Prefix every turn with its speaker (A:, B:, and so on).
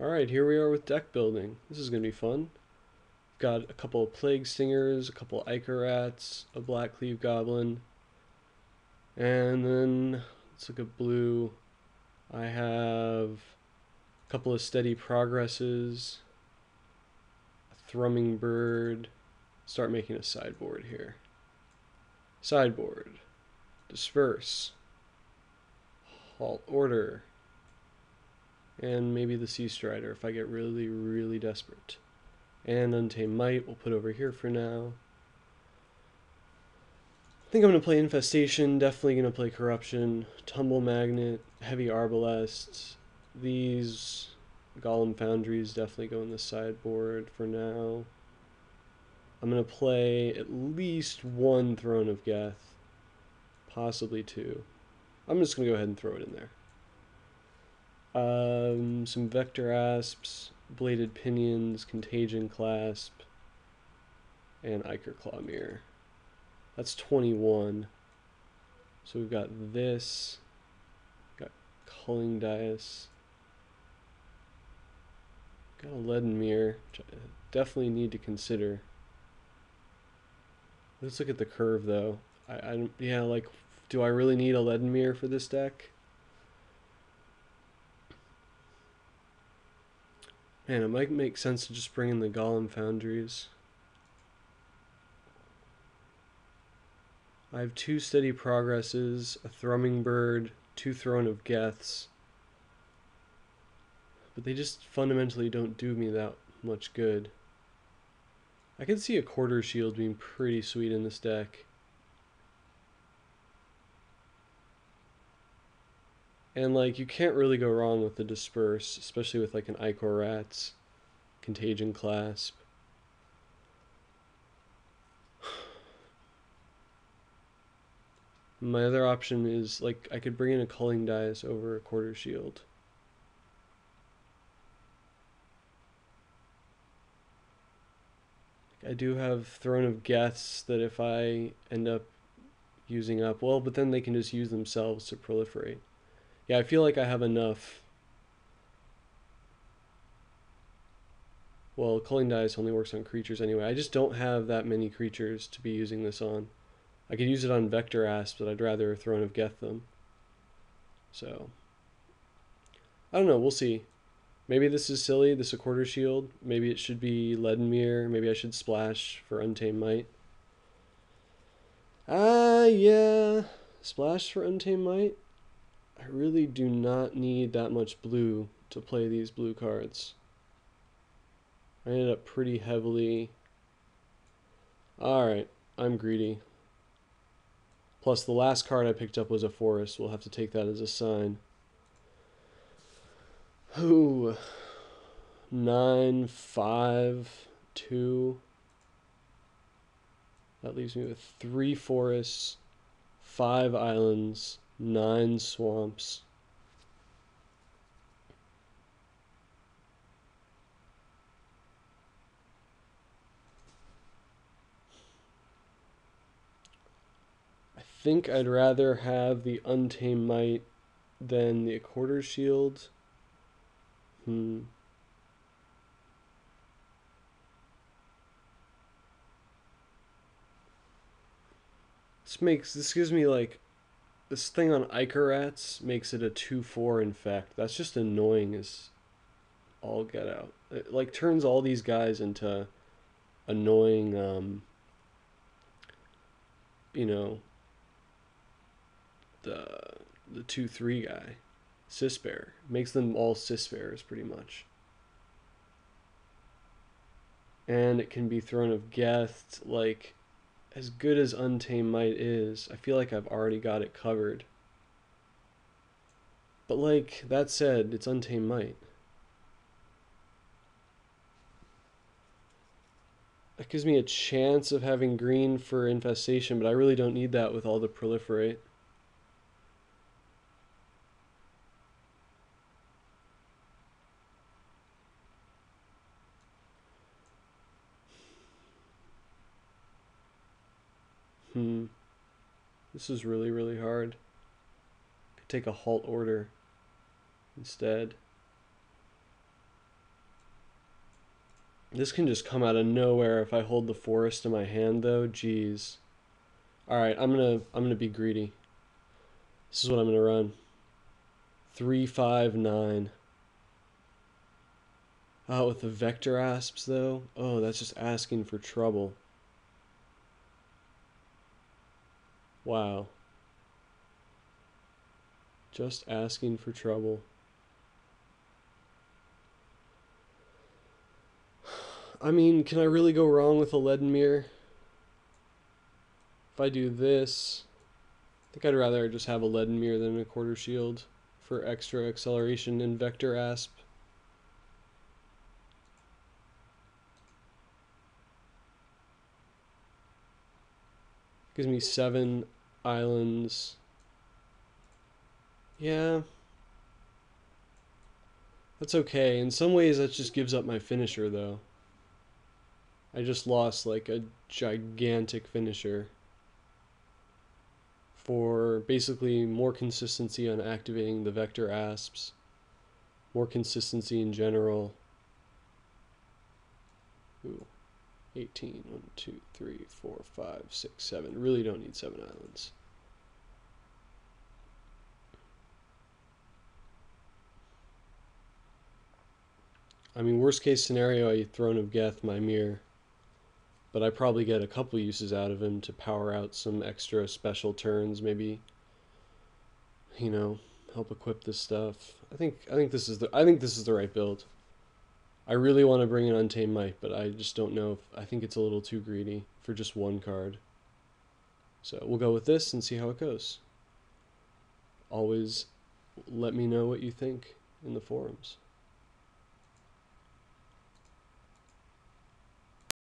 A: Alright, here we are with deck building. This is going to be fun. Got a couple of Plague Stingers, a couple of Ichor Rats, a Black Cleave Goblin, and then let's look at blue. I have a couple of Steady Progresses, a Thrummingbird. Start making a sideboard here. Sideboard. Disperse. Halt Order. And maybe the Sea Strider if I get really, really desperate. And Untamed Might we'll put over here for now. I think I'm going to play Infestation, definitely going to play Corruption, Tumble Magnet, Heavy Arbalest. These Golem Foundries definitely go in the sideboard for now. I'm going to play at least one Throne of Geth, possibly two. I'm just going to go ahead and throw it in there. Some Vector Asps, Bladed Pinions, Contagion Clasp, and Ichor Claw Mirror. That's 21. So we've got this, got Culling Dice, got a Leaden Mirror, which I definitely need to consider. Let's look at the curve though. Yeah, like, do I really need a Leaden Mirror for this deck? Man, it might make sense to just bring in the Golem Foundries. I have two Steady Progresses, a Thrummingbird, two Throne of Geths. But they just fundamentally don't do me that much good. I can see a Quarter Shield being pretty sweet in this deck. And like, you can't really go wrong with the Disperse, especially with like an Ichor Rats, Contagion Clasp. My other option is, like, I could bring in a Culling Dice over a Quarter Shield. I do have Throne of Geths that if I end up using up, well, but then they can just use themselves to proliferate. Yeah, I feel like I have enough. Well, Culling Dice only works on creatures anyway. I just don't have that many creatures to be using this on. I could use it on Vector Asp, but I'd rather Throne of Geth them. So, I don't know, we'll see. Maybe this is silly, this is a Quarter Shield. Maybe it should be Leaden Mirror. Maybe I should splash for Untamed Might. Yeah. Splash for Untamed Might? I really do not need that much blue to play these blue cards. I ended up pretty heavily. Alright, I'm greedy. Plus, the last card I picked up was a forest. We'll have to take that as a sign. Ooh. 9, 5, 2. That leaves me with 3 forests, 5 islands, 9 swamps. I think I'd rather have the Untamed Might than the Quarter Shield. This gives me like, this thing on Ichor Rats makes it a 2/4 infect. That's just annoying as all get out. It like turns all these guys into annoying, you know, the 2/3 guy, Cisbear. Makes them all Cisbears pretty much. And it can be Throne of Geth. Like, as good as Untamed Might is, I feel like I've already got it covered. But like, that said, it's Untamed Might. That gives me a chance of having green for Infestation, but I really don't need that with all the proliferate. This is really, really hard. Could take a halt order instead. This can just come out of nowhere if I hold the forest in my hand though. Jeez. Alright, I'm gonna be greedy. This is what I'm gonna run. 3, 5, 9. Oh, with the vector asps though? Oh, that's just asking for trouble. Wow. Just asking for trouble. I mean, can I really go wrong with a leaden mirror? If I do this, I think I'd rather just have a leaden mirror than a quarter shield for extra acceleration and vector asp. Gives me 7 islands. Yeah. That's okay. In some ways, that just gives up my finisher, though. I just lost, like, a gigantic finisher for basically more consistency on activating the vector asps, more consistency in general. Ooh. 18. 1, 2, 3, 4, 5, 6, 7. Really don't need 7 islands. I mean, worst case scenario, I Throne of Geth my mirror. But I probably get a couple uses out of him to power out some extra special turns, maybe. You know, help equip this stuff. I think this is the right build. I really want to bring in Untamed Might, but I just don't know if I think it's a little too greedy for just one card. So we'll go with this and see how it goes. Always let me know what you think in the forums.